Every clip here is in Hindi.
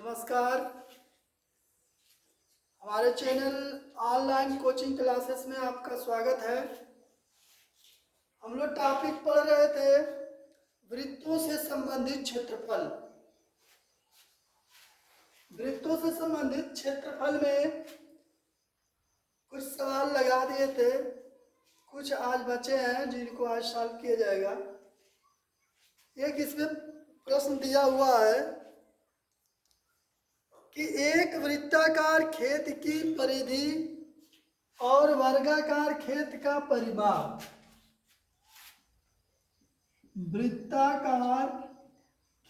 नमस्कार। हमारे चैनल ऑनलाइन कोचिंग क्लासेस में आपका स्वागत है। हम लोग टॉपिक पढ़ रहे थे वृत्तों से संबंधित क्षेत्रफल। वृत्तों से संबंधित क्षेत्रफल में कुछ सवाल लगा दिए थे, कुछ आज बचे हैं जिनको आज सॉल्व किया जाएगा। एक इसमें प्रश्न दिया हुआ है कि एक वृत्ताकार खेत की परिधि और वर्गाकार खेत का परिमाप। वृत्ताकार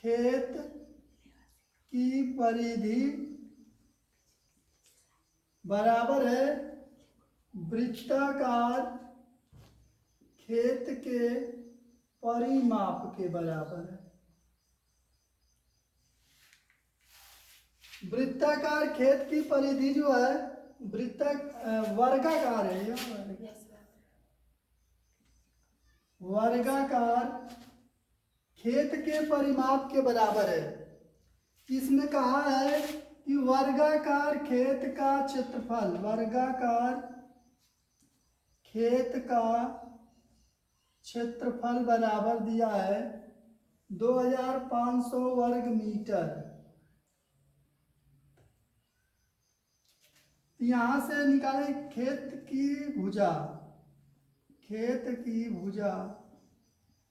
खेत की परिधि बराबर है वृत्ताकार खेत के परिमाप के बराबर है। वृत्ताकार खेत की परिधि जो है वर्गाकार है, वर्गाकार खेत के परिमाप के बराबर है। इसमें कहा है कि वर्गाकार खेत का क्षेत्रफल, वर्गाकार खेत का क्षेत्रफल बराबर दिया है 2500 वर्ग मीटर। यहां से निकाले खेत की भुजा, खेत की भुजा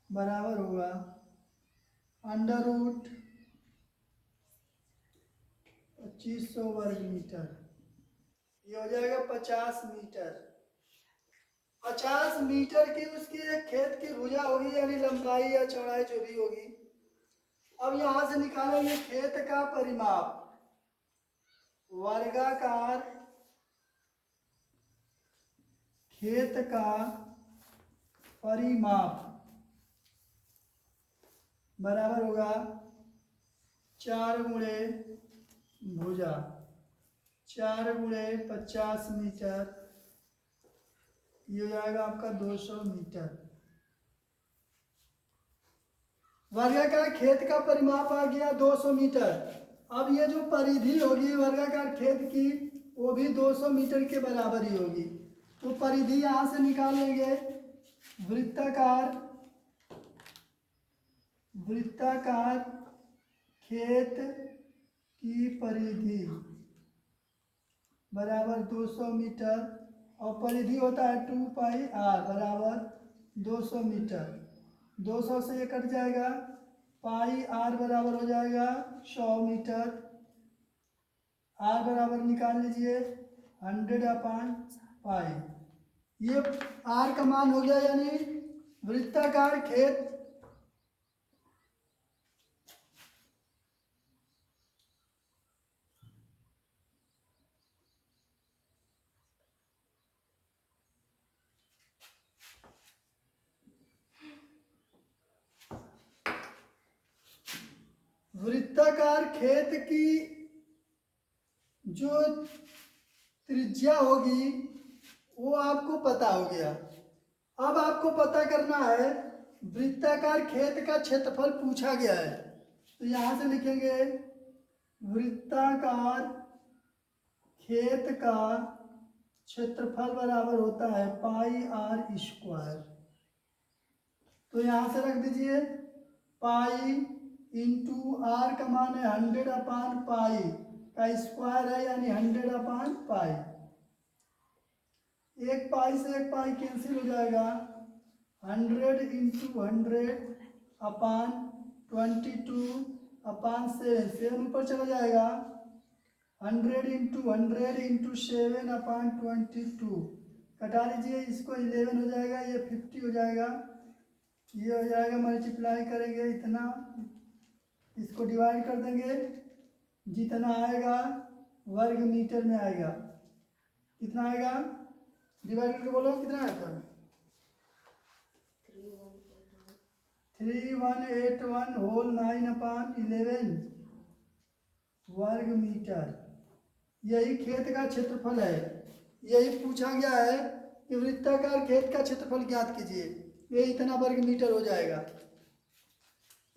बराबर होगा अंडर रूट 2500 वर्ग मीटर। ये हो जाएगा 50 मीटर। 50 मीटर की उसकी एक खेत की भुजा होगी, यानी लंबाई या चौड़ाई जो भी होगी। अब यहां से निकालेंगे खेत का परिमाप, वर्गाकार खेत का परिमाप बराबर होगा 4 गुणे भुजा, 4 गुणे 50 मीटर, ये हो जाएगा आपका 200 मीटर। वर्गाकार खेत का परिमाप आ गया 200 मीटर। अब ये जो परिधि होगी वर्गाकार खेत की वो भी 200 मीटर के बराबर ही होगी। तो परिधि यहां से निकाल लेंगे वृत्ताकार खेत की परिधि बराबर 200 मीटर, और परिधि होता है 2 पाई r बराबर 200 मीटर। 200 से ये कट जाएगा, पाई r बराबर हो जाएगा 100 मीटर। r बराबर निकाल लीजिए 100/पाई। ये r का मान हो गया, यानी वृत्ताकार खेत वृत्ताकार खेत की जो त्रिज्या होगी वो आपको पता हो गया। अब आपको पता करना है वृत्ताकार खेत का क्षेत्रफल पूछा गया है, तो यहां से लिखेंगे वृत्ताकार खेत का क्षेत्रफल बराबर होता है पाई r स्क्वायर। तो यहां से रख दीजिए पाई इंटू r का मान है 100/पाई का स्क्वायर है, यानी 100/पाई। एक पाई से एक पाई कैंसिल हो जाएगा, 100 इंटू 100/22/7, 7 ऊपर चला जाएगा, 100 इंटू 100 इंटू 7/22। कटा लीजिए, इसको 11 हो जाएगा, ये 50 हो जाएगा, ये हो जाएगा मल्टीप्लाई करेंगे इतना, इसको डिवाइड कर देंगे, जितना आएगा वर्ग मीटर में आएगा। कितना आएगा डिवाइड करके बोलो, कितना आएगा? 3181 होल 9/11 वर्ग मीटर। यही खेत का क्षेत्रफल है। यही पूछा गया है कि वृत्ताकार खेत का क्षेत्रफल ज्ञात कीजिए, ये इतना वर्ग मीटर हो जाएगा।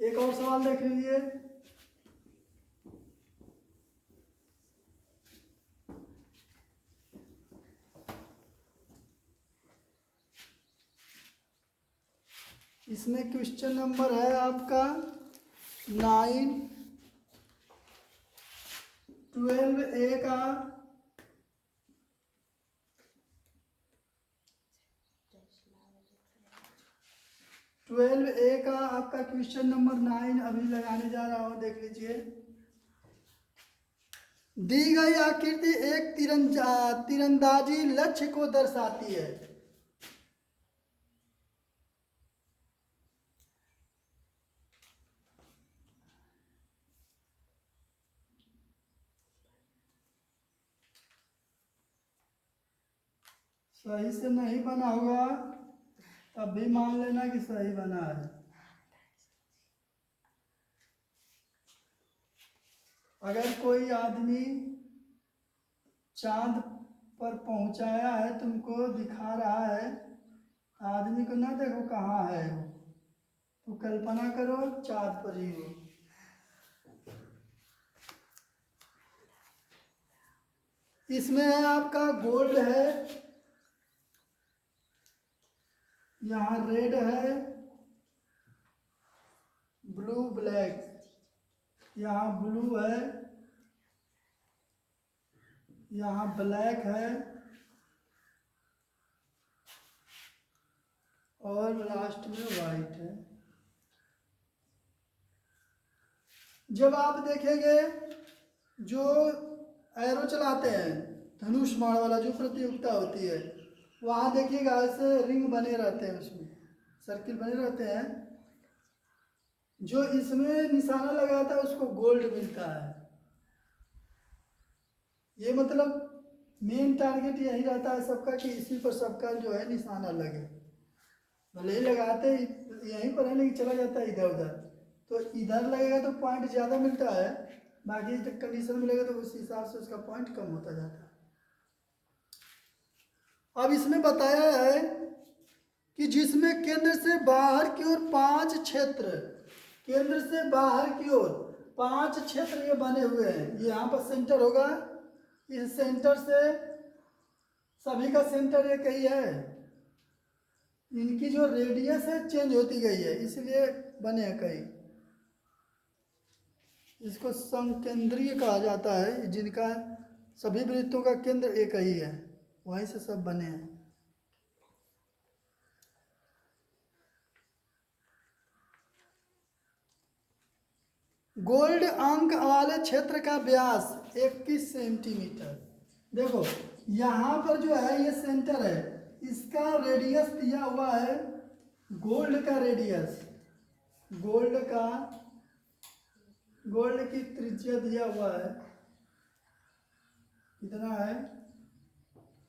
एक और सवाल देख लीजिए। इसमें क्वेश्चन नंबर है आपका 9, 12A का 12A का आपका क्वेश्चन नंबर 9 अभी लगाने जा रहा हूँ, देख लीजिए। दी गई आकृति एक तीरंदाजी लक्ष्य को दर्शाती है। सही से नहीं बना होगा तब भी मान लेना कि सही बना है। अगर कोई आदमी चांद पर पहुंचाया है, तुमको दिखा रहा है, आदमी को ना देखो कहाँ है वो, तो कल्पना करो चांद पर ही हो। इसमें है आपका गोल्ड है, यहाँ रेड है, ब्लू ब्लैक, यहाँ ब्लू है, यहाँ ब्लैक है, और लास्ट में वाइट है। जब आप देखेंगे जो एरो चलाते हैं, धनुष बाण वाला जो प्रतियोगिता होती है, वहाँ देखिएगा ऐसे रिंग बने रहते हैं, उसमें सर्किल बने रहते हैं। जो इसमें निशाना लगाता है उसको गोल्ड मिलता है। ये मतलब मेन टारगेट यही रहता है सबका कि इसी पर सबका जो है निशाना लगे। भले ही लगाते यहीं पर है लेकिन चला जाता है इधर उधर, तो इधर लगेगा तो पॉइंट ज़्यादा मिलता है, बाकी जब कंडीशन मिलेगा तो उस हिसाब से उसका पॉइंट कम होता जाता है। अब इसमें बताया है कि जिसमें केंद्र से बाहर की ओर 5 क्षेत्र, केंद्र से बाहर की ओर 5 क्षेत्र ये बने हुए हैं। ये यहाँ पर सेंटर होगा, इस सेंटर से सभी का सेंटर एक ही है, इनकी जो रेडियस है चेंज होती गई है, इसलिए बने हैं कई। इसको संकेंद्रीय कहा जाता है, जिनका सभी वृत्तों का केंद्र एक ही है, वहीं से सब बने हैं। गोल्ड अंक वाले क्षेत्र का व्यास 21 सेंटीमीटर। देखो यहाँ पर जो है ये सेंटर है, इसका रेडियस दिया हुआ है, गोल्ड का रेडियस, गोल्ड की त्रिज्या दिया हुआ है, कितना है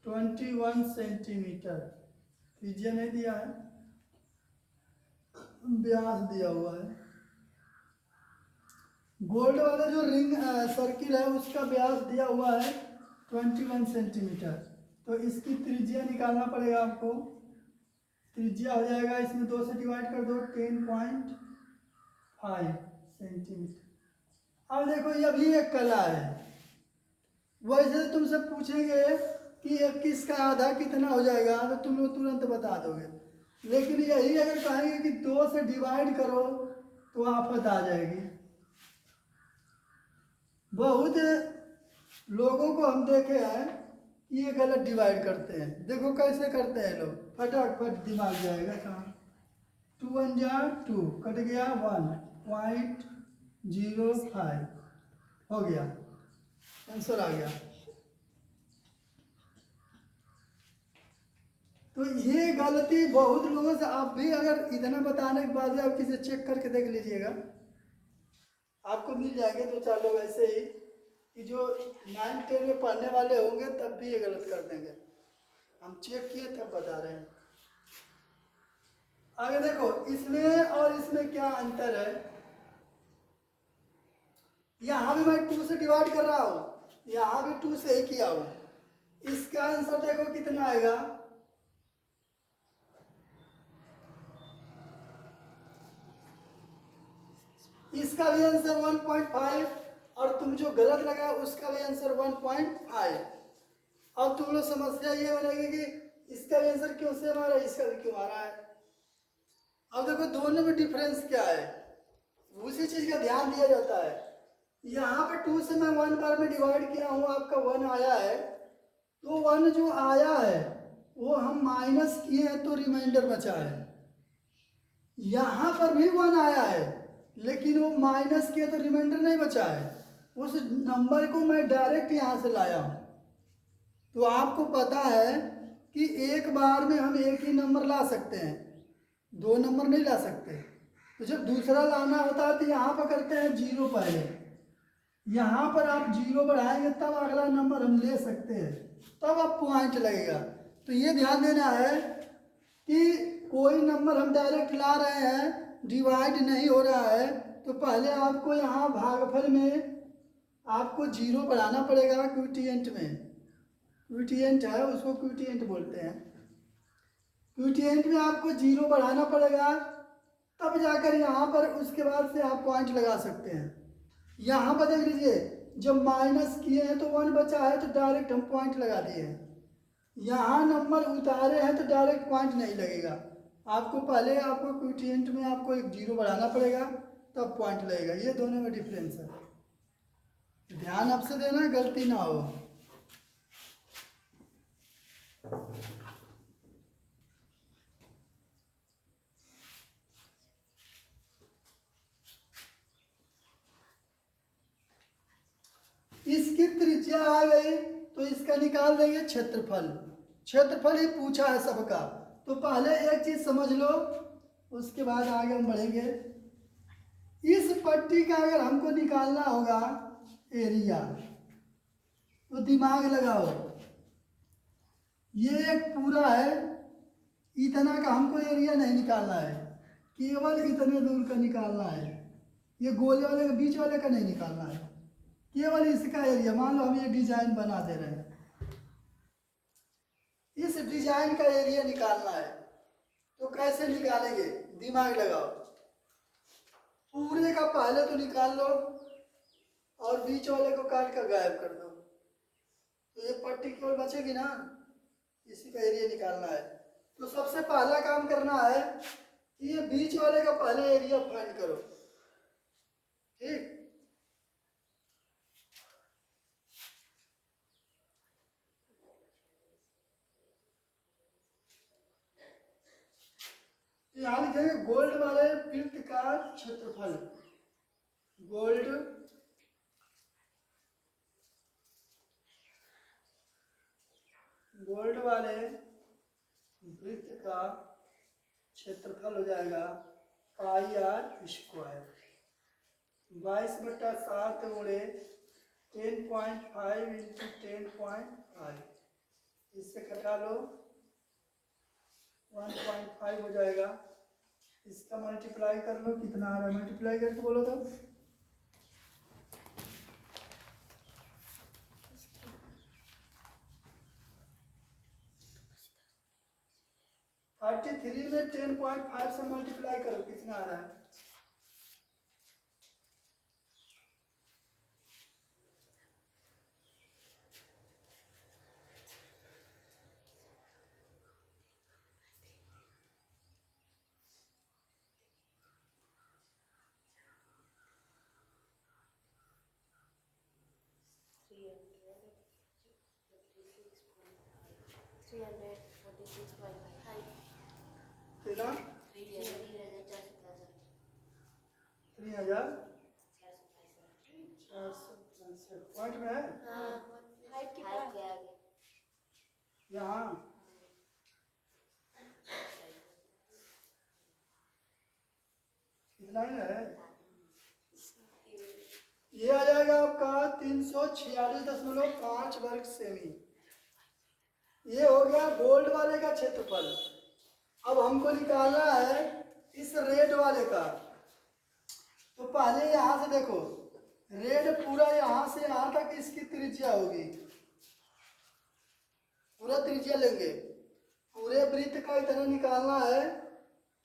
21 सेंटीमीटर। त्रिज्या नहीं दिया है, व्यास दिया हुआ है। गोल्ड वाला जो रिंग सर्किल है उसका व्यास दिया हुआ है 21 सेंटीमीटर। तो इसकी त्रिज्या निकालना पड़ेगा आपको। त्रिज्या हो जाएगा, इसमें 2 से डिवाइड कर दो, 10.5 सेंटीमीटर। अब देखो ये भी एक कला है, वैसे तुमसे पूछेंगे कि 21 का आधा कितना हो जाएगा तो तुम लोग तुरंत बता दोगे, लेकिन यही अगर कहेंगे कि 2 से डिवाइड करो तो आफत आ जाएगी। बहुत लोगों को हम देखे हैं कि ये गलत डिवाइड करते हैं। देखो कैसे करते हैं लोग, फटाफट दिमाग जाएगा कहाँ। 2 1 जा 2, कट गया 1.05 हो गया, आंसर आ गया। तो ये गलती बहुत लोगों से, आप भी अगर इतना बताने के बाद आप किसी चेक करके देख लीजिएगा, आपको मिल जाएंगे 2-4 लोग ऐसे ही कि जो 9-10 में पढ़ने वाले होंगे तब भी ये गलत कर देंगे। हम चेक किए तब बता रहे हैं। आगे देखो इसमें और इसमें क्या अंतर है। यहाँ भी मैं 2 से डिवाइड कर रहा हूँ, यहाँ भी 2 से ही किया हूँ। इसका आंसर देखो कितना आएगा, इसका भी आंसर 1.5 और तुम जो गलत लगा उसका भी आंसर 1.5। अब तुम लोग समस्या ये बनेगी कि इसका भी आंसर क्यों सेम आ रहा है, इसका भी क्यों आ रहा है। अब देखो दोनों में डिफरेंस क्या है, उसी चीज का ध्यान दिया जाता है। यहाँ पे 2 से मैं 1 बार में डिवाइड किया हूँ, आपका 1 आया है, तो 1 जो आया है वो हम माइनस किए हैं तो रिमाइंडर बचा है। यहाँ पर भी 1 आया है लेकिन वो माइनस किया तो रिमाइंडर नहीं बचा है, उस नंबर को मैं डायरेक्ट यहाँ से लाया हूँ। तो आपको पता है कि एक बार में हम एक ही नंबर ला सकते हैं, 2 नंबर नहीं ला सकते। तो जब दूसरा लाना होता है तो यहाँ पर करते हैं 0 पहले, यहाँ पर आप 0 बढ़ाएंगे तब अगला नंबर हम ले सकते हैं, तब आप पॉइंट लगेगा। तो ये ध्यान देना है कि कोई नंबर हम डायरेक्ट ला रहे हैं, डिवाइड नहीं हो रहा है, तो पहले आपको यहाँ भागफल में आपको 0 बढ़ाना पड़ेगा। क्विटिएंट में क्विटिएंट है, उसको क्विटिएंट बोलते हैं। क्विटिएंट में आपको 0 बढ़ाना पड़ेगा, तब जाकर यहाँ पर उसके बाद से आप पॉइंट लगा सकते हैं। यहाँ पर देख लीजिए, जब माइनस किए हैं तो 1 बचा है तो डायरेक्ट हम पॉइंट लगा दिए हैं। यहाँ नंबर उतारे हैं तो डायरेक्ट पॉइंट नहीं लगेगा, आपको पहले आपको क्विटिएंट में आपको एक 0 बढ़ाना पड़ेगा तब पॉइंट लगेगा। ये दोनों में डिफरेंस है, ध्यान आपसे देना, गलती ना हो। इसकी त्रिज्या आ गई तो इसका निकाल देंगे क्षेत्रफल। क्षेत्रफल ही पूछा है सबका, तो पहले एक चीज समझ लो, उसके बाद आगे हम बढ़ेंगे। इस पट्टी का अगर हमको निकालना होगा एरिया, तो दिमाग लगाओ, ये एक पूरा है, इतना का हमको एरिया नहीं निकालना है, केवल इतने दूर का निकालना है। ये गोले वाले का, बीच वाले का नहीं निकालना है, केवल इसका एरिया। मान लो हम ये डिजाइन बना दे रहे हैं, इस डिजाइन का एरिया निकालना है, तो कैसे निकालेंगे, दिमाग लगाओ। पूरे का पहले तो निकाल लो और बीच वाले को काट कर गायब कर दो, तो ये पट्टी केवल बचेगी ना, इसी का एरिया निकालना है। तो सबसे पहला काम करना है कि ये बीच वाले का पहले एरिया फाइंड करो, ठीक। यहाँ लिखेंगे गोल्ड वाले वृत्त का क्षेत्रफल, गोल्ड वाले वृत्त का क्षेत्रफल हो जाएगा πr², 22/7 गुणे 10.5 इंटू 10.5, इससे घटा लो 1.5 हो जाएगा। इसका मल्टीप्लाई कर लो, कितना आ रहा है, मल्टीप्लाई करके बोलो तो। 33 में 10.5 से मल्टीप्लाई करो, कितना आ रहा है, कितना 3,465 पॉइंट में है। यहाँ कितना है, ये आ जाएगा आपका 346.5 वर्ग सेमी। ये हो गया गोल्ड वाले का क्षेत्रफल। अब हमको निकालना है इस रेड वाले का, तो पहले यहाँ से देखो, रेड पूरा यहाँ से यहाँ तक इसकी त्रिज्या होगी, पूरा त्रिज्या लेंगे, पूरे वृत्त का इतना निकालना है,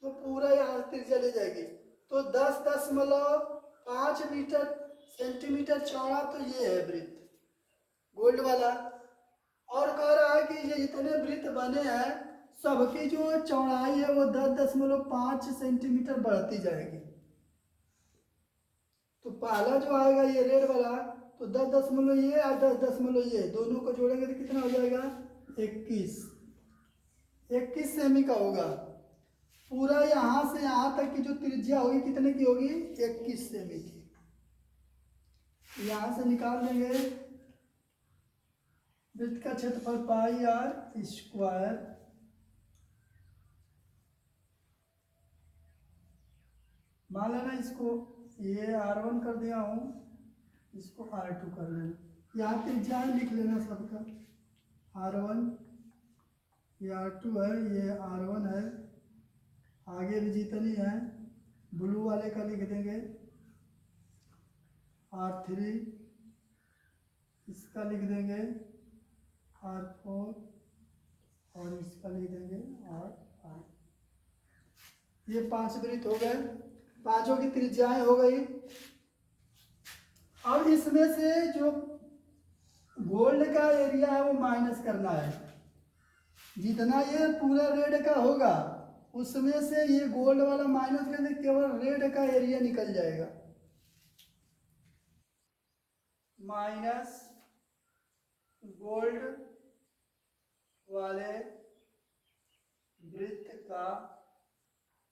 तो पूरा यहाँ त्रिज्या ले जाएगी, तो 10.5 मीटर सेंटीमीटर चौड़ा, तो ये है वृत्त गोल्ड वाला। और कह रहा है कि ये इतने वृत्त बने हैं सबकी जो चौड़ाई है वो 10.5 सेंटीमीटर बढ़ती जाएगी। तो पहला जो आएगा ये रेड वाला, तो 10 ये और 10 ये दोनों को जोड़ेंगे तो कितना हो जाएगा 21 सेमी का होगा। पूरा यहाँ से यहाँ तक की जो त्रिज्या होगी कितने की होगी 21 सेमी की। यहाँ से निकाल देंगे वृत्त का क्षेत्रफल पाई आर स्क्वायर, मान लेना इसको ये R1 कर दिया हूँ, इसको R2 कर लेना। यहाँ त्रिज्या लिख लेना सबका, R1 ये R2 है, ये R1 है, आगे भी जितनी है ब्लू वाले का लिख देंगे R3, इसका लिख देंगे R4 और इसका लिख देंगे R5। ये 5 वृत्त हो गए, पांचों की त्रिज्याएं हो गई। अब इसमें से जो गोल्ड का एरिया है वो माइनस करना है। जितना ये पूरा रेड का होगा उसमें से ये गोल्ड वाला माइनस करके केवल रेड का एरिया निकल जाएगा। माइनस गोल्ड वाले वृत्त का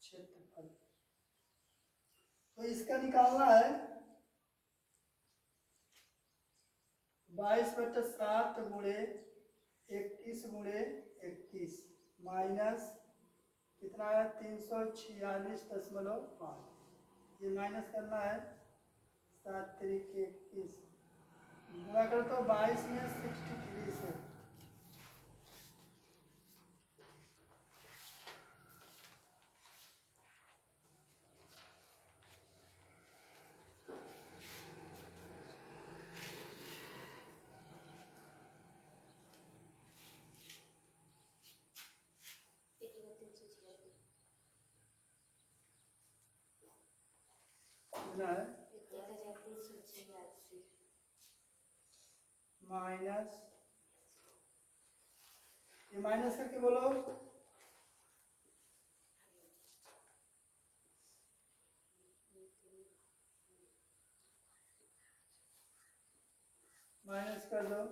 क्षेत्रफल, तो इसका निकालना है 22/7 गुणे 21 गुणे 21 माइनस कितना है 346.5। ये माइनस करना है 7 3 21 गुणा कर तो 22 में 63 से है माइनस, ये माइनस करके बोलो माइनस कर दो,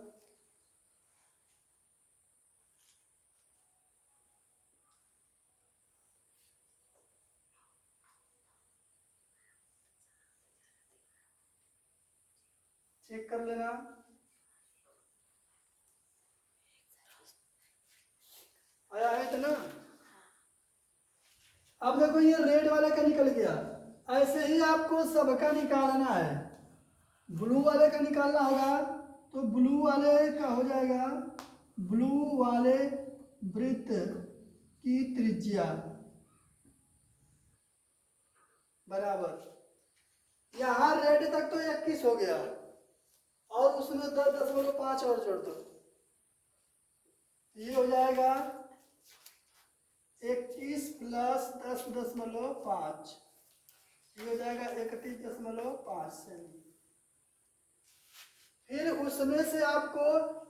चेक कर लेना। आया है इतना। अब देखो ये रेड वाले का निकल गया, ऐसे ही आपको सबका निकालना है। ब्लू वाले का निकालना होगा तो ब्लू वाले का हो जाएगा ब्लू वाले वृत्त की त्रिज्या बराबर, यहाँ रेड तक तो 21 हो गया और उसमें 10.5 और जोड़ दो, ये हो जाएगा 21 प्लस 10.5, ये हो जाएगा 31.5 सेमी। फिर उसमें से आपको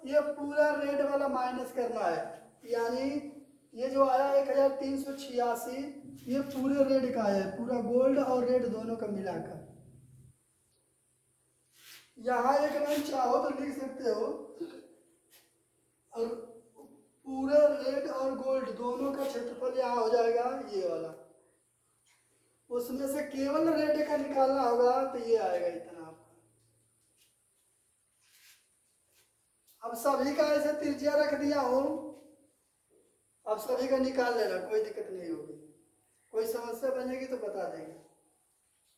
ये पूरा रेड वाला माइनस करना है, यानी ये जो आया 1386 ये पूरे रेड का है, पूरा गोल्ड और रेड दोनों का मिलाकर। यहाँ एक लाइन चाहो तो लिख सकते हो, और पूरे रेड और गोल्ड दोनों का क्षेत्रफल यहाँ हो जाएगा ये वाला। उसमें से केवल रेड का निकालना होगा तो ये आएगा इतना आपका। अब सभी का ऐसे त्रिज्या रख दिया हूं, अब सभी का निकाल लेना, कोई दिक्कत नहीं होगी। कोई समस्या बनेगी तो बता देंगे।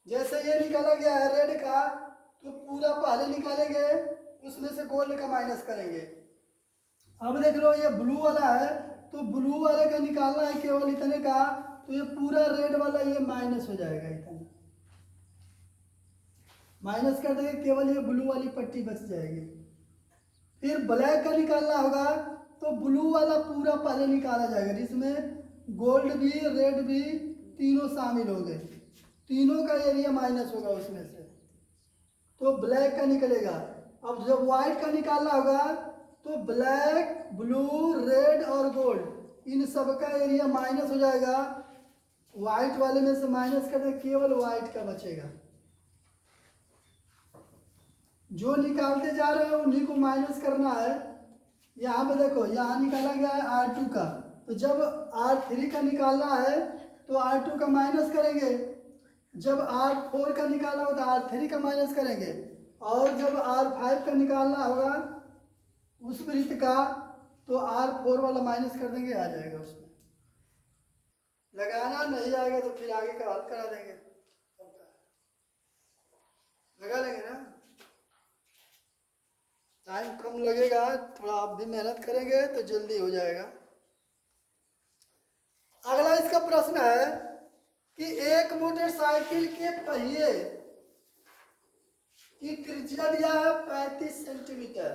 जैसे ये निकाला गया है रेड का, तो पूरा पहले निकालेंगे, उसमें से गोल्ड का माइनस करेंगे। अब देख लो ये ब्लू वाला है, तो ब्लू वाले का निकालना है केवल इतने का, तो ये पूरा रेड वाला ये माइनस हो जाएगा, इतना माइनस कर देंगे, केवल ये ब्लू वाली पट्टी बच जाएगी। फिर ब्लैक का निकालना होगा तो ब्लू वाला पूरा पहले निकाला जाएगा, जिसमें गोल्ड भी रेड भी तीनों शामिल हो गए, तीनों का एरिया माइनस होगा उसमें से, तो ब्लैक का निकलेगा। अब जब व्हाइट का निकालना होगा तो ब्लैक ब्लू रेड और गोल्ड इन सब का एरिया माइनस हो जाएगा, वाइट वाले में से माइनस कर दे, केवल वाइट का बचेगा। जो निकालते जा रहे हैं उन्हीं को माइनस करना है। यहाँ पे देखो, यहाँ निकाला गया है R2 का, तो जब R3 का निकालना है तो R2 का माइनस करेंगे, जब R4 का निकालना हो तो R3 का माइनस करेंगे, और जब R5 का निकालना होगा उस वृत्त का तो R4 वाला माइनस कर देंगे, आ जाएगा। उसमें लगाना नहीं आएगा तो फिर आगे का हल करा देंगे, लगा लेंगे ना। टाइम कम लगेगा, थोड़ा आप भी मेहनत करेंगे तो जल्दी हो जाएगा। अगला इसका प्रश्न है कि एक मोटरसाइकिल के पहिए की त्रिज्या दिया है 35 सेंटीमीटर।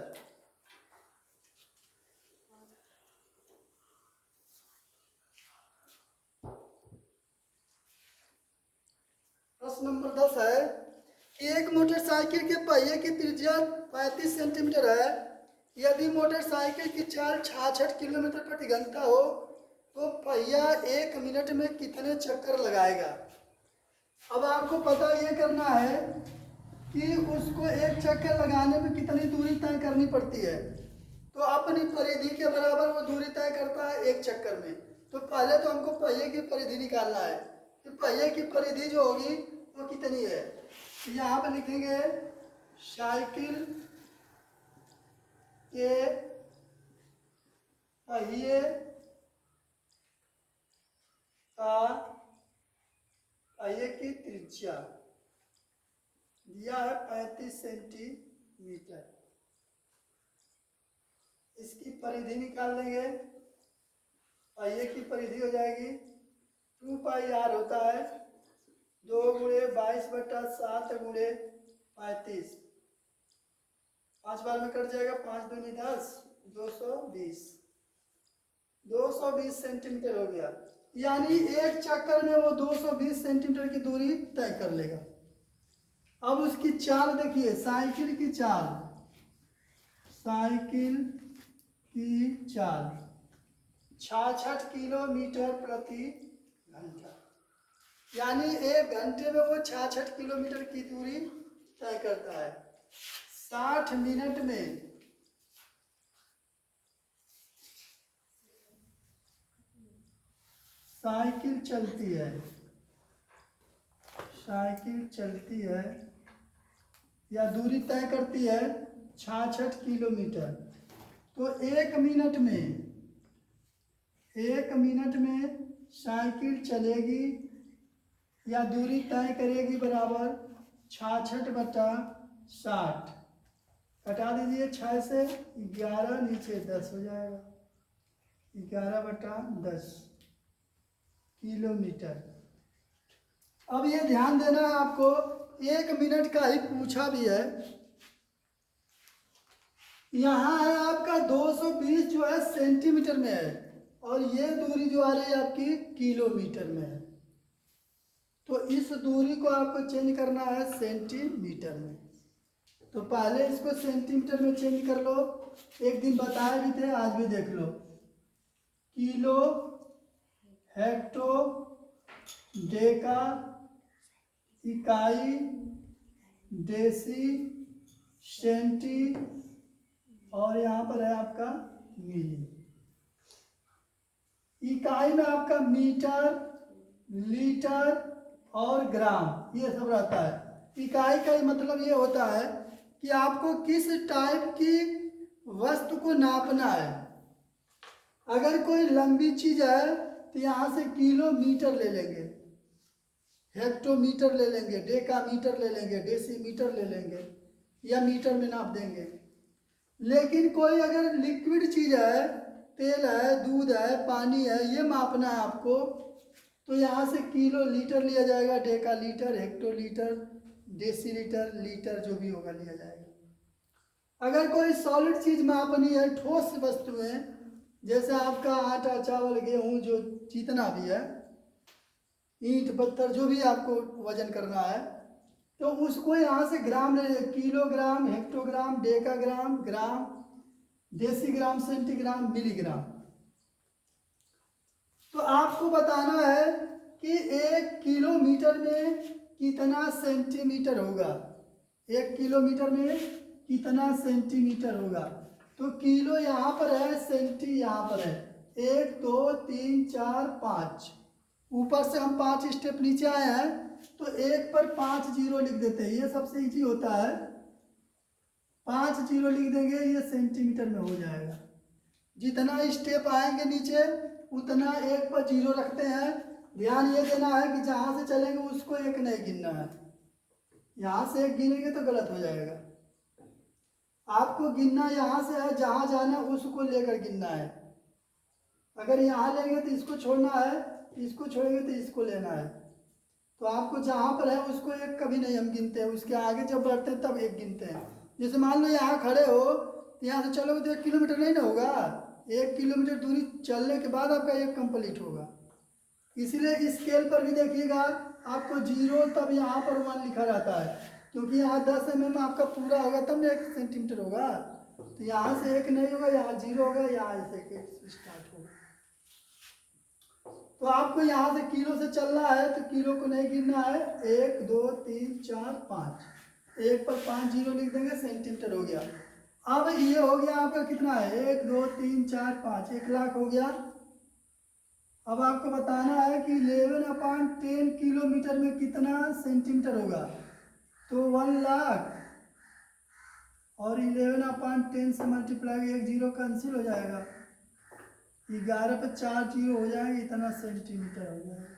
प्रश्न नंबर 10 है कि एक मोटरसाइकिल के पहिए की त्रिज्या 35 सेंटीमीटर है। यदि मोटरसाइकिल की चाल 66 किलोमीटर प्रति घंटा हो तो पहिया 1 मिनट में कितने चक्कर लगाएगा। अब आपको पता ये करना है कि उसको एक चक्कर लगाने में कितनी दूरी तय करनी पड़ती है। तो अपनी परिधि के बराबर वो दूरी तय करता है एक चक्कर में। तो पहले तो हमको पहिए की परिधि निकालना है, तो पहिए की परिधि जो होगी वो कितनी है। तो यहाँ पर लिखेंगे साइकिल के पहिए का पहिए की त्रिज्या दिया है 35 सेंटीमीटर। इसकी परिधि निकाल लेंगे, पहिए की परिधि हो जाएगी 2 पाई r होता है 2 गुणे 22/7 गुणे 35, 5 बार में कट जाएगा, 5 दूनी 10, 220 सेंटीमीटर हो गया। यानी एक चक्कर में वो 220 सेंटीमीटर की दूरी तय कर लेगा। अब उसकी चाल देखिए, साइकिल की चाल, साइकिल की चाल 66 किलोमीटर प्रति घंटा, यानी 1 घंटे में वो 66 किलोमीटर की दूरी तय करता है। 60 मिनट में साइकिल चलती है, साइकिल चलती है या दूरी तय करती है 66 किलोमीटर। तो 1 मिनट में साइकिल चलेगी या दूरी तय करेगी बराबर 66/60, घटा दीजिए 6 से 11, नीचे 10 हो जाएगा, 11/10 किलोमीटर। अब ये ध्यान देना है आपको, 1 मिनट का ही पूछा भी है। यहाँ है आपका 220 जो है सेंटीमीटर में है, और ये दूरी जो आ रही है आपकी किलोमीटर में है। तो इस दूरी को आपको चेंज करना है सेंटीमीटर में। तो पहले इसको सेंटीमीटर में चेंज कर लो, एक दिन बताए भी थे, आज भी देख लो। किलो, हेक्टो, डेका, इकाई, डेसी, सेंटी, और यहाँ पर है आपका मिली। इकाई में आपका मीटर, लीटर और ग्राम ये सब रहता है। इकाई का मतलब ये होता है कि आपको किस टाइप की वस्तु को नापना है। अगर कोई लंबी चीज है तो यहाँ से किलोमीटर ले लेंगे, हेक्टोमीटर ले लेंगे, डेकामीटर ले लेंगे, डेसीमीटर ले लेंगे, या मीटर में नाप देंगे। लेकिन कोई अगर लिक्विड चीज है, तेल है, दूध है, पानी है, ये मापना है आपको, तो यहाँ से किलो लीटर लिया जाएगा, Deka litre, hectolitre, decilitre, litre जो भी होगा लिया जाएगा। अगर कोई सॉलिड चीज मापनी है, ठोस वस्तुएं, जैसे आपका आटा, चावल, गेहूं, जो जितना भी है, ईंट पत्थर, जो भी आपको वजन करना है, तो उसको यहाँ से ग्राम ले, किलोग्राम, हेक्टोग्राम, डेकाग्राम, ग्राम, डेसीग्राम, सेंटीग्राम, मिलीग्राम। तो आपको बताना है कि 1 किलोमीटर में कितना सेंटीमीटर होगा, 1 किलोमीटर में कितना सेंटीमीटर होगा। तो किलो यहाँ पर है, सेंटी यहाँ पर है, 1 2 3 4 5, ऊपर से हम 5 स्टेप नीचे आए हैं तो 1 पर 5 जीरो लिख देते हैं, ये सबसे इजी होता है। 5 जीरो लिख देंगे, ये सेंटीमीटर में हो जाएगा। जितना स्टेप आएंगे नीचे उतना 1 पर जीरो रखते हैं। ध्यान ये देना है कि जहाँ से चलेंगे उसको 1 नहीं गिनना है, यहाँ से 1 गिनेंगे तो गलत हो जाएगा। आपको गिनना यहाँ से है, जहाँ जाना उसको लेकर गिनना है। अगर यहाँ लेंगे तो इसको छोड़ना है, इसको छोड़ेंगे तो इसको लेना है। तो आपको जहाँ पर है उसको 1 कभी नहीं हम गिनते हैं, उसके आगे जब बढ़ते हैं तब 1 गिनते हैं। जैसे मान लो यहाँ खड़े हो तो यहाँ से चलोगे तो 1 किलोमीटर नहीं ना होगा, 1 किलोमीटर दूरी चलने के बाद आपका 1 कंप्लीट होगा। इसीलिए स्केल पर भी देखिएगा आपको जीरो तब यहाँ पर 1 लिखा रहता है, क्योंकि यहाँ 10 mm आपका पूरा होगा तब ना 1 सेंटीमीटर होगा। तो यहाँ से 1 नहीं होगा, यहाँ जीरो होगा, यहाँ से 1 स्टार्ट होगा। तो आपको यहाँ से किलो से चलना है तो किलो को नहीं गिनना है, 1 2 3 4 5, 1 पर 5 जीरो लिख देंगे, सेंटीमीटर हो गया। अब ये हो गया आपका कितना है, 1 2 3 4 5, 1 लाख हो गया। अब आपको बताना है कि 11/10 किलोमीटर में कितना सेंटीमीटर होगा। तो 1 लाख और 11/10 से मल्टीप्लाई, 1 जीरो कैंसिल हो जाएगा, 11 पे 4 जीरो हो जाएगा, इतना सेंटीमीटर हो जाएगा।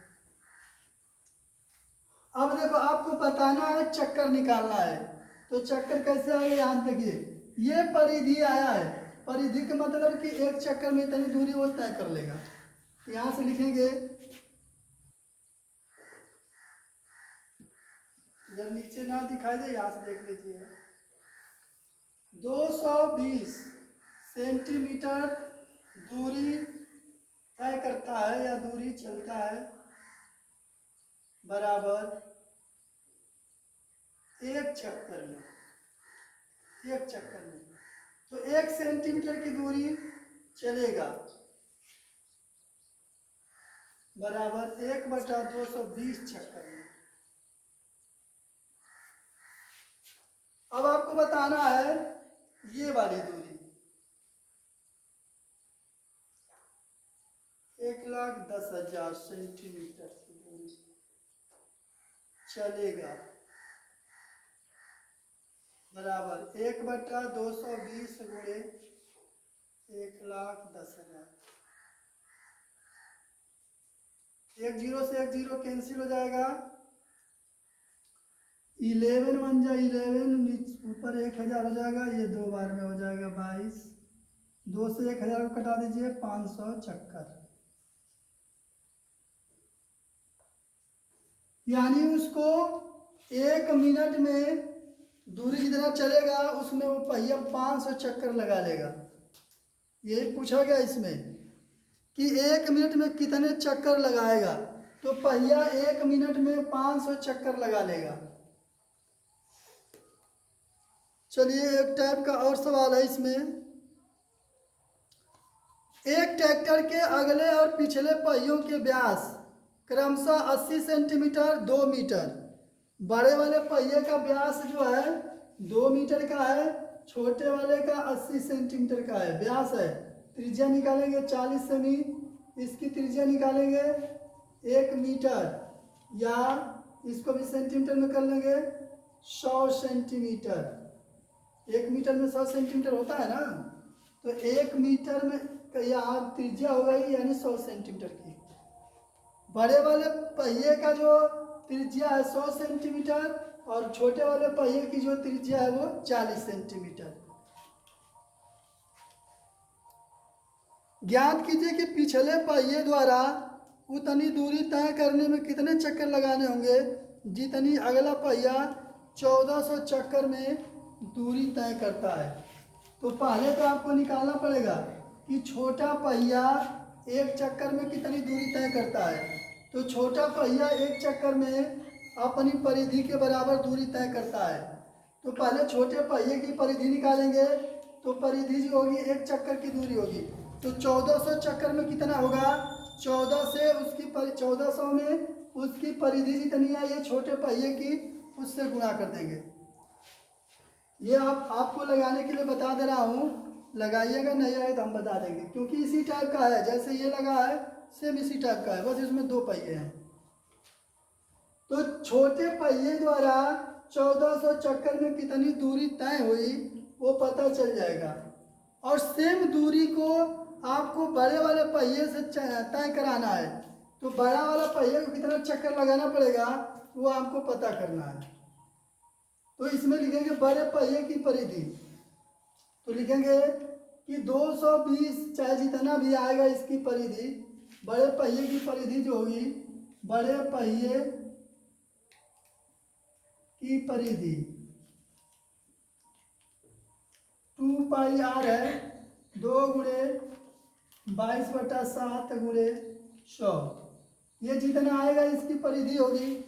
अब देखो आपको बताना है, चक्कर निकालना है। तो चक्कर कैसे आएगा, यहाँ देखिए ये परिधि आया है, परिधि का मतलब कि एक चक्कर में इतनी दूरी वो तय कर लेगा। यहाँ से लिखेंगे, जब नीचे ना दिखाई दे यहाँ से देख लीजिए, 220 सेंटीमीटर दूरी तय करता है या दूरी चलता है, बराबर 1 चक्कर में, 1 चक्कर में। तो 1 सेंटीमीटर की दूरी चलेगा बराबर 1/220 चक्कर में। अब आपको बताना है ये वाली दूरी, 1,10,000 सेंटीमीटर की दूरी चलेगा बराबर 1/220 गुणे 1,10,000। 1 जीरो से 1 जीरो कैंसिल हो जाएगा, 11 बन जाए, 11 ऊपर 1,000 हो जाएगा, ये 2 बार में हो जाएगा 22, 2 से 1,000 को कटा दीजिए, 500 चक्कर। यानी उसको 1 मिनट में दूरी जितना चलेगा उसमें वो पहिया 500 चक्कर लगा लेगा। यही पूछा गया इसमें कि 1 मिनट में कितने चक्कर लगाएगा, तो पहिया 1 मिनट में 500 चक्कर लगा लेगा। चलिए एक टाइप का और सवाल है इसमें, एक ट्रैक्टर के अगले और पिछले पहियों के व्यास क्रमशः 80 सेंटीमीटर 2 मीटर, बड़े वाले पहिए का व्यास जो है 2 मीटर का है, छोटे वाले का 80 सेंटीमीटर का है व्यास है। त्रिज्या निकालेंगे 40 सेमी, इसकी त्रिज्या निकालेंगे 1 मीटर, या इसको भी सेंटीमीटर में कर लेंगे 100 सेंटीमीटर। 1 मीटर में 100 सेंटीमीटर होता है ना, तो 1 मीटर में यहाँ त्रिज्या हो गई यानी 100 सेंटीमीटर की। बड़े वाले पहिए का जो त्रिज्या है 100 सेंटीमीटर और छोटे वाले पहिए की जो त्रिज्या है वो 40 सेंटीमीटर। ज्ञात कीजिए कि पिछले पहिए द्वारा उतनी दूरी तय करने में कितने चक्कर लगाने होंगे जितनी अगला पहिया 1400 चक्कर में दूरी तय करता है। तो पहले तो आपको निकालना पड़ेगा कि छोटा पहिया 1 चक्कर में कितनी दूरी तय करता है। तो छोटा पहिया 1 चक्कर में अपनी परिधि के बराबर दूरी तय करता है। तो पहले छोटे पहिए की परिधि निकालेंगे, तो परिधि जो होगी 1 चक्कर की दूरी होगी, तो 1400 चक्कर में कितना होगा, 14 से उसकी 1400 में उसकी परिधि जितनी आई है छोटे पहिए की, उससे गुणा कर देंगे। ये आपको लगाने के लिए बता दे रहा हूँ, लगाइएगा, नहीं आए तो हम बता देंगे, क्योंकि इसी टाइप का है जैसे ये लगा है, सेम इसी टाइप का है, बस इसमें 2 पहिए हैं। तो छोटे पहिए द्वारा 1400 चक्कर में कितनी दूरी तय हुई वो पता चल जाएगा, और सेम दूरी को आपको बड़े वाले पहिए से तय कराना है। तो बड़ा वाला पहिए को कितना चक्कर लगाना पड़ेगा वो आपको पता करना है। तो इसमें लिखेंगे बड़े पहिए की परिधि, तो लिखेंगे कि 220 चाहे जितना भी आएगा इसकी परिधि, बड़े पहिए की परिधि जो होगी, बड़े पहिए की परिधि 2 पाई आर है, 2 गुणे 22/7 गुणे 100, ये जितना आएगा इसकी परिधि होगी।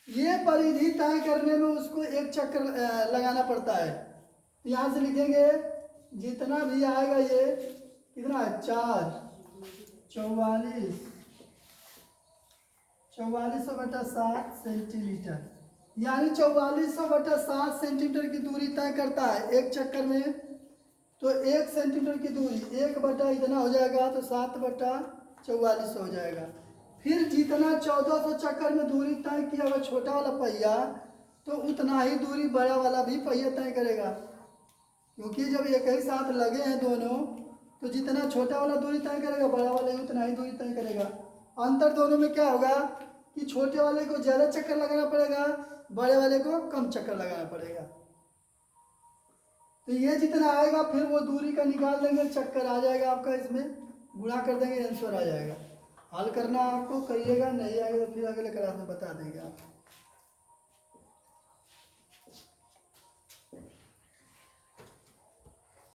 ये परिधि तय करने में उसको एक चक्कर लगाना पड़ता है। तो यहाँ से लिखेंगे जितना भी आएगा ये कितना है, 4400/7 सेंटीमीटर, यानी 4400/7 सेंटीमीटर की दूरी तय करता है एक चक्कर में। तो 1 सेंटीमीटर की दूरी 1 बटा इतना हो जाएगा, तो 7/4400 हो जाएगा। फिर जितना 1400 चक्कर में दूरी तय किया हुआ छोटा वाला पहिया, तो उतना ही दूरी बड़ा वाला भी पहिया तय करेगा, क्योंकि जब एक ही साथ लगे हैं दोनों, तो जितना छोटा वाला दूरी तय करेगा बड़ा वाला ही उतना ही दूरी तय करेगा। अंतर दोनों में क्या होगा कि छोटे वाले को ज़्यादा चक्कर लगाना पड़ेगा, बड़े वाले को कम चक्कर लगाना पड़ेगा। तो ये जितना आएगा फिर वो दूरी का निकाल देंगे, चक्कर आ जाएगा आपका, इसमें गुणा कर देंगे, आंसर आ जाएगा। हल करना आपको, करिएगा, नहीं आएगा तो फिर अगले क्लास में बता देंगे आप।